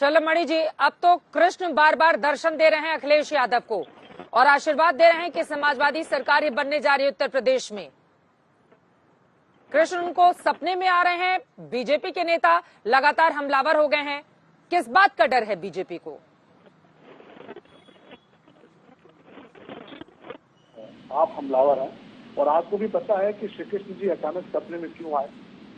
चलो मणि जी, अब तो कृष्ण बार बार दर्शन दे रहे हैं अखिलेश यादव को और आशीर्वाद दे रहे हैं कि समाजवादी सरकार ही बनने जा रही है उत्तर प्रदेश में। कृष्ण उनको सपने में आ रहे हैं। बीजेपी के नेता लगातार हमलावर हो गए हैं। किस बात का डर है बीजेपी को? आप हमलावर हैं और आपको भी पता है कि श्री कृष्ण जी अचानक सपने में क्यों आए,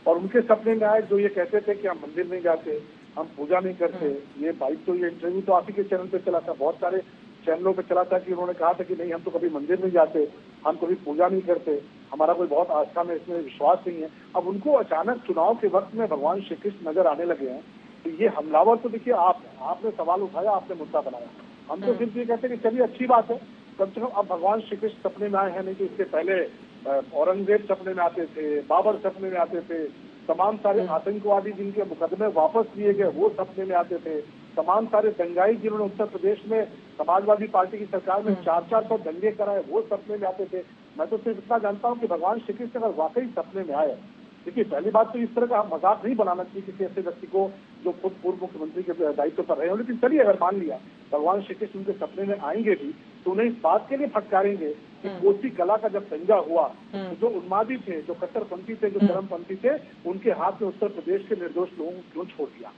और उनके सपने में आए जो ये कहते थे कि हम मंदिर नहीं जाते, हम पूजा नहीं करते। ये बाइक तो ये इंटरव्यू तो आप ही के चैनल पे चला था, बहुत सारे चैनलों पे चला था कि उन्होंने कहा था कि नहीं हम तो कभी मंदिर नहीं जाते, हम कभी पूजा नहीं करते, हमारा कोई बहुत आस्था में इसमें विश्वास नहीं है। अब उनको अचानक चुनाव के वक्त में भगवान श्री कृष्ण नजर आने लगे हैं, तो ये हमलावर तो देखिए आपने सवाल उठाया, आपने मुद्दा बनाया। हम तो सिर्फ ये कहते हैं कि चलिए अच्छी बात है, कम से कम अब भगवान श्री कृष्ण सपने में आए हैं। नहीं तो इससे पहले औरंगजेब सपने में आते थे, बाबर सपने में आते थे, तमाम सारे आतंकवादी जिनके मुकदमे वापस लिए गए वो सपने में आते थे, तमाम सारे दंगाई जिन्होंने उत्तर प्रदेश में समाजवादी पार्टी की सरकार में 400 दंगे कराए वो सपने में आते थे। मैं तो सिर्फ इतना जानता हूँ कि भगवान श्री कृष्ण अगर वाकई सपने में आए, देखिए पहली बात तो इस तरह का मजाक नहीं बनाना चाहिए किसी ऐसे व्यक्ति को जो खुद पूर्व मुख्यमंत्री के दायित्व पर रहे हो। लेकिन चलिए अगर मान लिया भगवान श्री कृष्ण उनके सपने में आएंगे भी तो उन्हें इस बात के लिए फटकारेंगे कि कोसी कला का जब दंगा हुआ तो जो उन्मादी थे, जो कट्टरपंथी थे, जो चरमपंथी थे, उनके हाथ में उत्तर प्रदेश के निर्दोष लोगों को क्यों छोड़ दिया।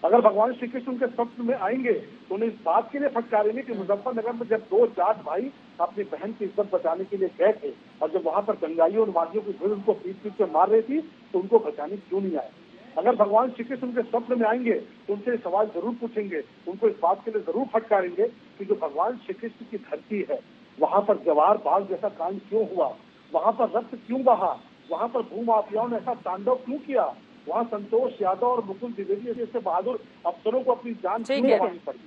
अगर भगवान श्री कृष्ण उनके स्वप्न में आएंगे तो उन्हें इस बात के लिए फटकारेंगे कि मुजफ्फरनगर में जब 2 जाट भाई अपनी बहन की इज्जत बचाने के लिए गए थे और जब वहां पर दंगाइयों और उन्मादियों की भीड़ उनको पीट के मार रही थी तो उनको बचाने क्यों नहीं आए। अगर भगवान श्री कृष्ण उनके स्वप्न में आएंगे तो उनसे सवाल जरूर पूछेंगे, उनको इस बात के लिए जरूर फटकारेंगे कि जो भगवान श्री कृष्ण की धरती है वहां पर जवाहर बाग जैसा कांड क्यों हुआ, वहां पर रक्त क्यों बहा, वहां पर भूमाफियाओं ने ऐसा तांडव क्यों किया, वहाँ संतोष यादव और मुकुल द्विवेदी जैसे बहादुर अफसरों को अपनी जान क्यों गंवानी पड़ी।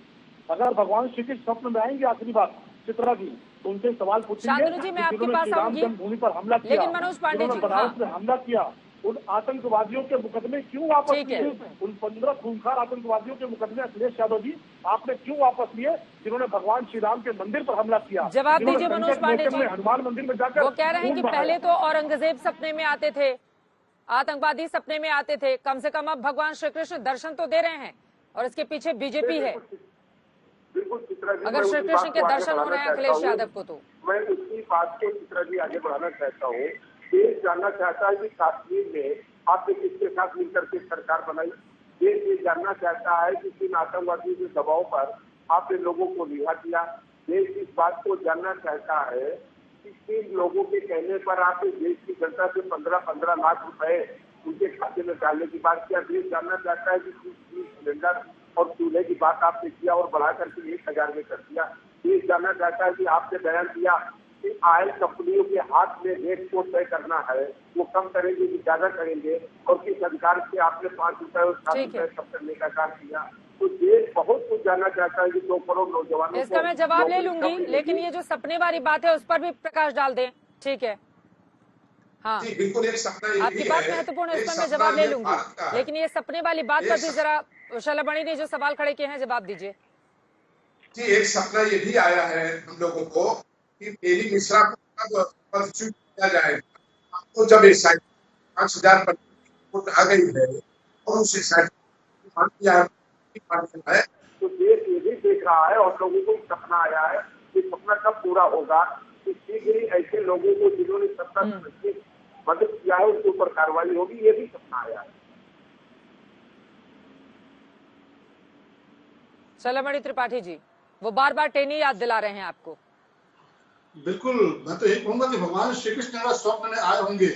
अगर भगवान श्री कृष्ण स्वप्न में आएंगे आखिरी बात चित्रा जी तो उनसे सवाल पूछेंगे जिन्होंने श्री राम जन्मभूमि पर हमला किया, जिन्होंने बनारस में हमला किया, उन आतंकवादियों के मुकदमे क्यों वापस लिए, उन 15 खूंखार आतंकवादियों के मुकदमे अखिलेश यादव जी आपने क्यों वापस लिए जिन्होंने भगवान श्री राम के मंदिर पर हमला किया। जवाब दीजिए मनोज पांडे जी। हनुमान मंदिर में जाकर वो कह रहे हैं कि पहले तो औरंगजेब सपने में आते थे, आतंकवादी सपने में आते थे, कम से कम अब भगवान श्री कृष्ण दर्शन तो दे रहे हैं और इसके पीछे बीजेपी है। अगर श्री कृष्ण के दर्शन हो रहे हैं अखिलेश यादव को तो मैं उसी बात को चित्रा जी आगे बढ़ाना चाहता हूँ। देश जानना चाहता है कि कश्मीर में आपने किसके साथ मिलकर के सरकार बनाई। देश ये जानना चाहता है कि किन आतंकवादियों के दबाव पर आपने लोगों को रिहा किया। देश इस बात को जानना चाहता है कि किन लोगों के कहने पर आपने देश की जनता से 15-15 लाख रुपए उनके खाते में डालने की बात किया। देश जानना चाहता है कि सिलेंडर और चूल्हे की बात आपने किया और बढ़ा करके 1000 में कर दिया। देश जानना चाहता है कि आपने बयान दिया कि ऑयल कंपनियों के हाथ में रेट को तय करना है, वो कम करेंगे कि ज्यादा करेंगे, और किस अधिकार से आपने 5 रुपए और 7 रुपए कम करने का काम किया। तो देश बहुत कुछ जानना चाहता है कि 2 करोड़ नौजवानों इसका मैं जवाब ले लूंगी, लेकिन ये जो सपने वाली बात है उस पर भी प्रकाश डाल दें। ठीक है, हाँ बिल्कुल, एक सपना आपकी बात महत्वपूर्ण है, उस पर मैं जवाब ले लूंगी, लेकिन ये सपने वाली बात पर भी जरा शलमणि ने जो सवाल खड़े किए हैं जवाब दीजिए। जी, एक सपना ये भी आया है हम लोगों को कि मेरी मिश्रा को कब किया जाएगा। तो जब 5,000 वोट आ गई है और उस है तो देश ये भी देख रहा है और लोगों को सपना आया है कि सपना कब पूरा होगा कि शीघ्र ही ऐसे लोगों को जिन्होंने सत्ता मदद किया है उसके ऊपर कार्रवाई होगी। ये भी सपना आया है। शलमणि त्रिपाठी जी वो बार बार टेनी याद दिला रहे हैं आपको। बिल्कुल, मैं तो यही कहूंगा कि भगवान श्री कृष्ण अगर स्वप्न में आए होंगे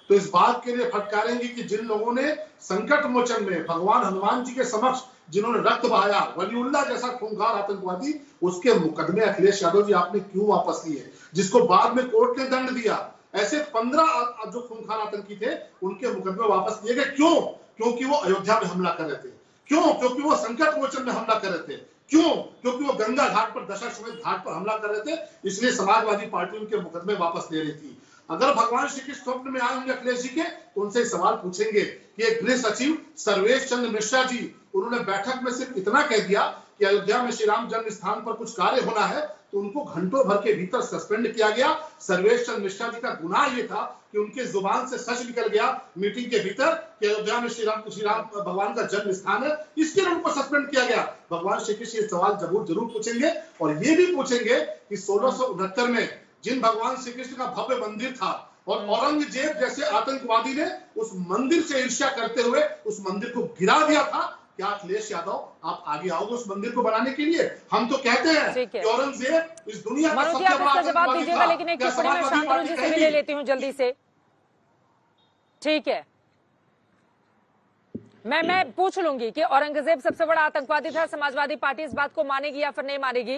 तो इस बात के लिए फटकारेंगे कि जिन लोगों ने संकट मोचन में भगवान हनुमान जी के समक्ष जिन्होंने रक्त बहाया, वलीउल्लाह जैसा खूंखार आतंकवादी, उसके मुकदमे अखिलेश यादव जी आपने क्यों वापस लिए, जिसको बाद में कोर्ट ने दंड दिया। ऐसे 15 जो खूंखार आतंकी थे उनके मुकदमे वापस लिए गए। क्यों? क्योंकि वो अयोध्या में हमला कर रहे थे। क्यों? क्योंकि वो संकट मोचन में हमला कर रहे थे। क्यों? क्योंकि वो गंगा घाट पर, दशाश्वमेध घाट पर हमला कर रहे थे, इसलिए समाजवादी पार्टी उनके मुकदमे वापस ले रही थी। अगर भगवान श्री कृष्ण स्वप्न में आए होंगे अखिलेश जी के तो उनसे सवाल पूछेंगे कि एक गृह सचिव सर्वेश चंद्र मिश्रा जी उन्होंने बैठक में सिर्फ इतना कह दिया कि अयोध्या में श्री राम जन्म स्थान पर कुछ कार्य होना है, तो उनको घंटों भर के भीतर सस्पेंड किया गया। सर्वेश चंद्र मिश्रा जी का गुनाह ये था कि उनके जुबान से सच निकल गया मीटिंग के भीतर कि अयोध्या में श्री राम भगवान का जन्म स्थान है, इसके लिए उनको सस्पेंड किया गया। भगवान श्री कृष्ण ये सवाल जरूर पूछेंगे और ये भी पूछेंगे कि 1669 में जिन भगवान श्री कृष्ण का भव्य मंदिर था और औरंगजेब जैसे आतंकवादी ने उस मंदिर से ईर्ष्या करते हुए उस मंदिर को गिरा दिया था, क्या अखिलेश यादव आप आगे आओगे उस मंदिर को बनाने के लिए? हम तो कहते हैं कि औरंगजेब इस दुनिया का सबसे बड़ा जवाब दीजिएगा, लेकिन एक टिप्पणी में शांतनु जी से भी ले लेती हूँ जल्दी से। ठीक है, मैं पूछ लूंगी कि औरंगजेब सबसे बड़ा आतंकवादी था, समाजवादी पार्टी इस बात को मानेगी या फिर नहीं मानेगी।